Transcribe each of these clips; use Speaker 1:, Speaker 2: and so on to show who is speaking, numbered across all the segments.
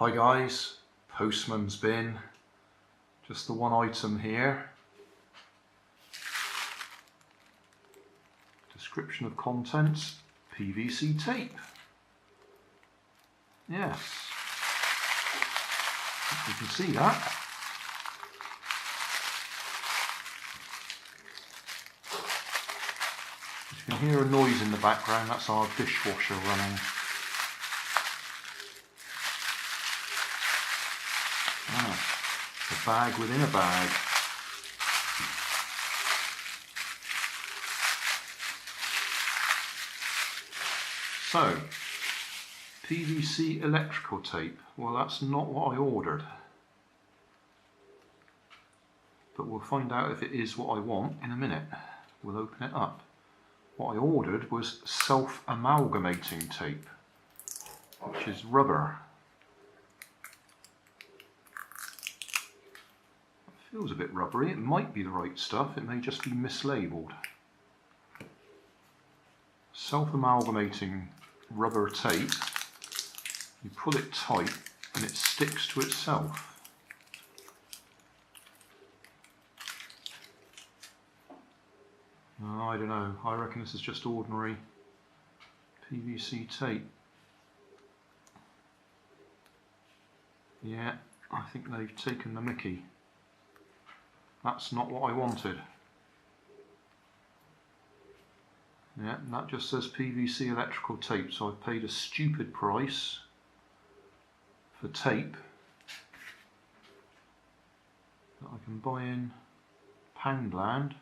Speaker 1: Hi guys, postman's bin, just the one item here. Description of contents, PVC tape. Yes, you can see that. You can hear a noise in the background, that's our dishwasher running. A bag within a bag. So, PVC electrical tape. Well, that's not what I ordered. But we'll find out if it is what I want in a minute. We'll open it up. What I ordered was self-amalgamating tape, which is rubber. Feels a bit rubbery. It might be the right stuff, it may just be mislabeled. Self-amalgamating rubber tape, you pull it tight and it sticks to itself. I don't know, I reckon this is just ordinary PVC tape. Yeah, I think they've taken the mickey. That's not what I wanted. Yeah, and that just says PVC electrical tape, so I've paid a stupid price for tape that I can buy in Poundland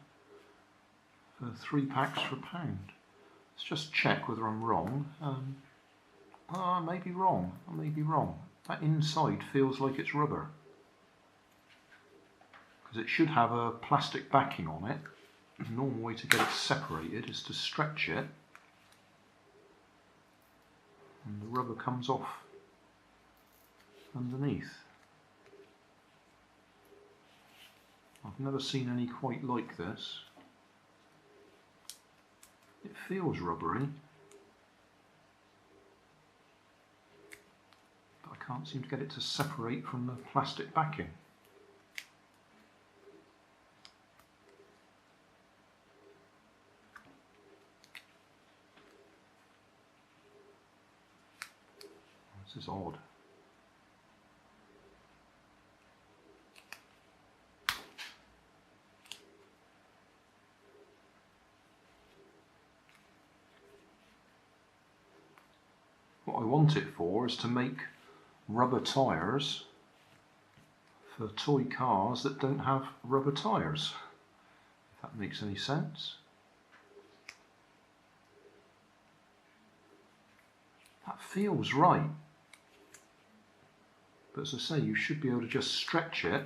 Speaker 1: for 3 packs for £1. Let's just check whether I'm wrong. I may be wrong, I may be wrong. That inside feels like it's rubber. Because it should have a plastic backing on it. The normal way to get it separated is to stretch it and the rubber comes off underneath. I've never seen any quite like this. It feels rubbery, but I can't seem to get it to separate from the plastic backing. This is odd. What I want it for is to make rubber tyres for toy cars that don't have rubber tyres, if that makes any sense. That feels right. But as I say, you should be able to just stretch it,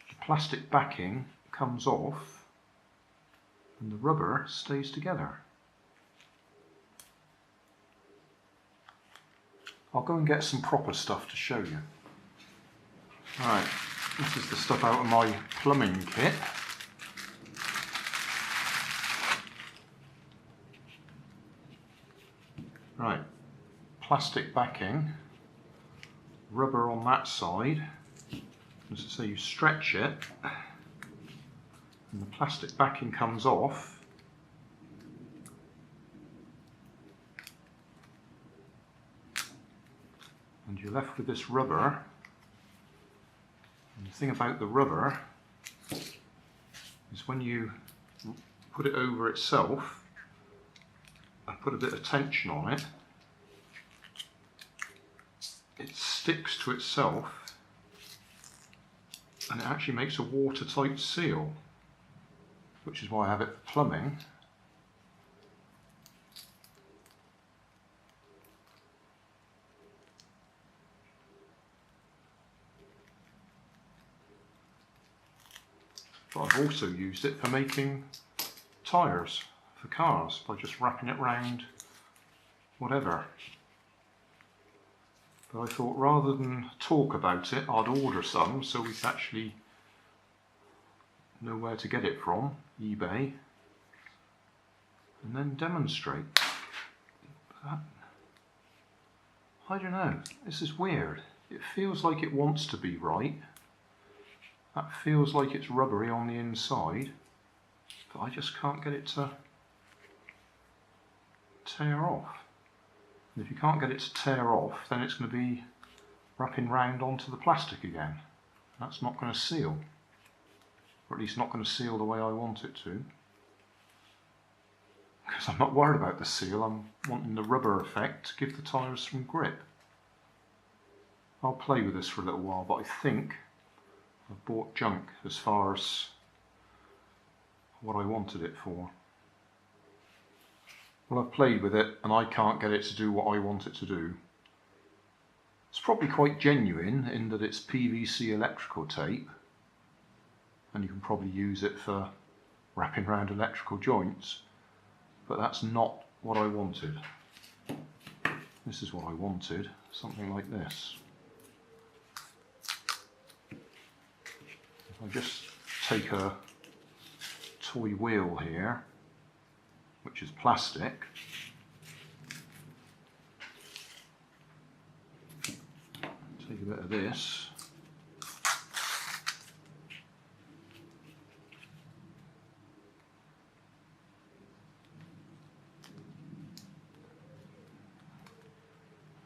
Speaker 1: the plastic backing comes off and the rubber stays together. I'll go and get some proper stuff to show you. Right, this is the stuff out of my plumbing kit. Right, plastic backing, rubber on that side. As I say, you stretch it and the plastic backing comes off. And you're left with this rubber. And the thing about the rubber is when you put it over itself and put a bit of tension on it, it sticks to itself and it actually makes a watertight seal, which is why I have it for plumbing. But I've also used it for making tyres for cars by just wrapping it round whatever. But I thought rather than talk about it, I'd order some so we could actually know where to get it from, eBay, and then demonstrate. But I don't know, this is weird. It feels like it wants to be right. That feels like it's rubbery on the inside, but I just can't get it to tear off. And if you can't get it to tear off, then it's going to be wrapping round onto the plastic again. That's not going to seal, or at least not going to seal the way I want it to. Because I'm not worried about the seal, I'm wanting the rubber effect to give the tyres some grip. I'll play with this for a little while, but I think I've bought junk as far as what I wanted it for. Well, I've played with it and I can't get it to do what I want it to do. It's probably quite genuine in that it's PVC electrical tape, and you can probably use it for wrapping around electrical joints, but that's not what I wanted. This is what I wanted, something like this. If I just take a toy wheel here, which is plastic, take a bit of this,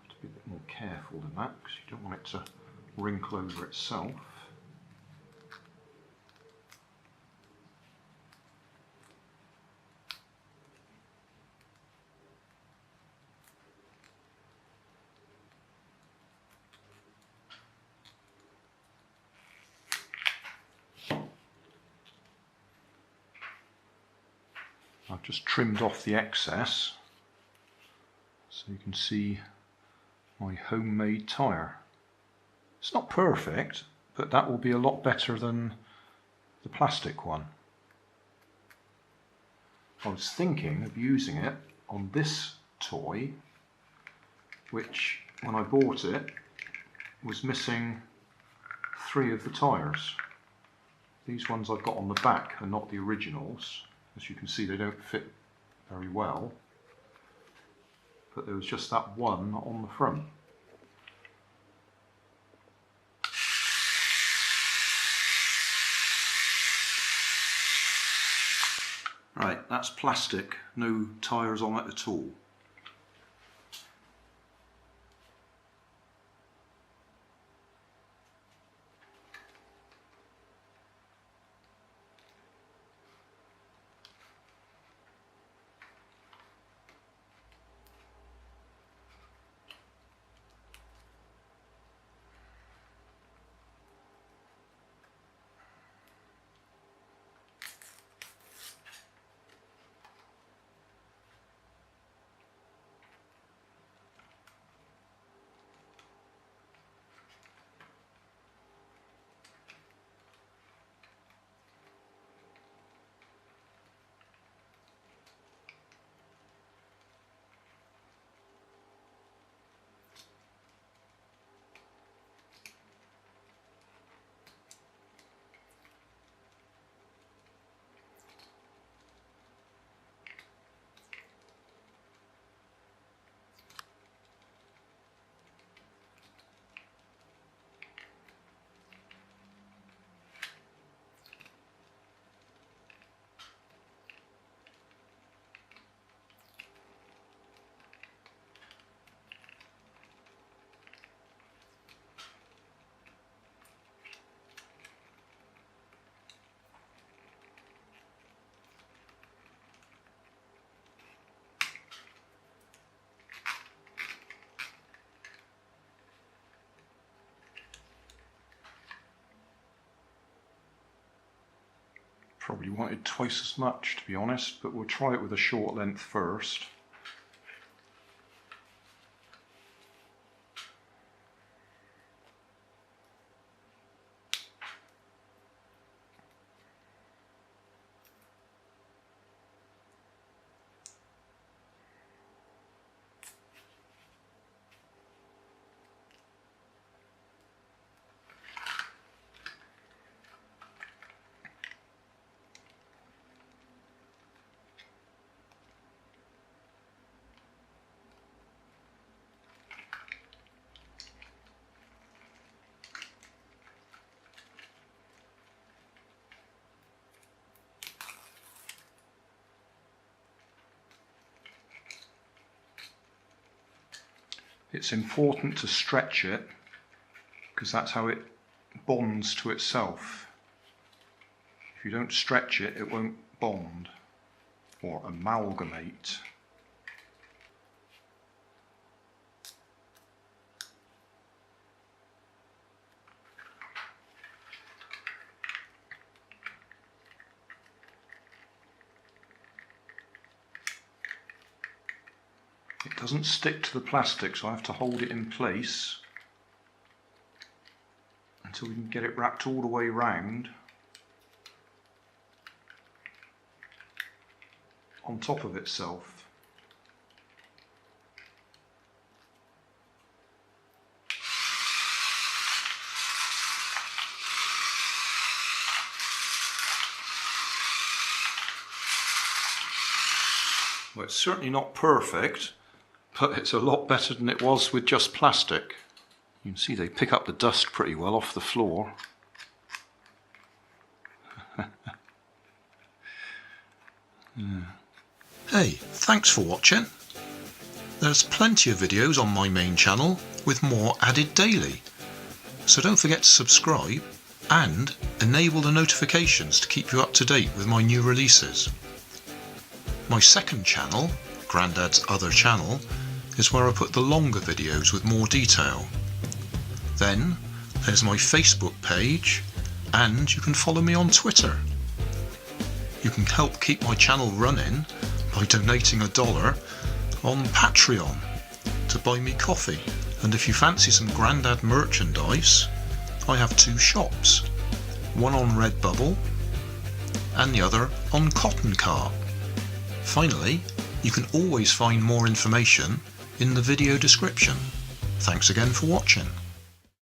Speaker 1: have to be a bit more careful than that because you don't want it to wrinkle over itself. I've just trimmed off the excess so you can see my homemade tyre. It's not perfect, but that will be a lot better than the plastic one. I was thinking of using it on this toy, which when I bought it was missing 3 of the tyres. These ones I've got on the back are not the originals. As you can see, they don't fit very well, but there was just that one on the front. Right, that's plastic, no tyres on it at all. Probably wanted twice as much, to be honest, but we'll try it with a short length first. It's important to stretch it because that's how it bonds to itself. If you don't stretch it, it won't bond or amalgamate. It doesn't stick to the plastic, so I have to hold it in place until we can get it wrapped all the way round on top of itself. Well, it's certainly not perfect, but it's a lot better than it was with just plastic. You can see they pick up the dust pretty well off the floor. Yeah. Hey, thanks for watching. There's plenty of videos on my main channel with more added daily. So don't forget to subscribe and enable the notifications to keep you up to date with my new releases. My second channel, Grandad's Other Channel, is where I put the longer videos with more detail. Then there's my Facebook page, and you can follow me on Twitter. You can help keep my channel running by donating $1 on Patreon to buy me coffee. And if you fancy some Grandad merchandise, I have 2 shops, one on Redbubble and the other on Cotton Cart. Finally, you can always find more information in the video description. Thanks again for watching.